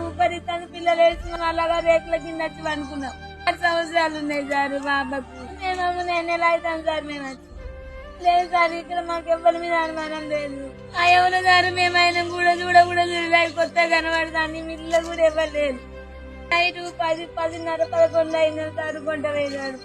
ఉపరితాన్ని పిల్లలు వేసుకున్నాం, అలాగా రేట్ల కింద వచ్చి అనుకున్నాం. 6 సంవత్సరాలు ఉన్నాయి సార్ బాబాకు. నేను ఎలా అవుతాను సార్ మేము వచ్చి లేదు సార్. ఇక్కడ మాకు ఎవ్వరి మీద అనుమానం లేదు. ఎవరు సార్ మేమైనా కూడా చూడలేదు. కొత్తగా కనబడతాను. మిల్లు కూడా ఇవ్వలేదు. నైట్ 10, 10:30, 11 అయినా సార్ కొంట వేశాడు.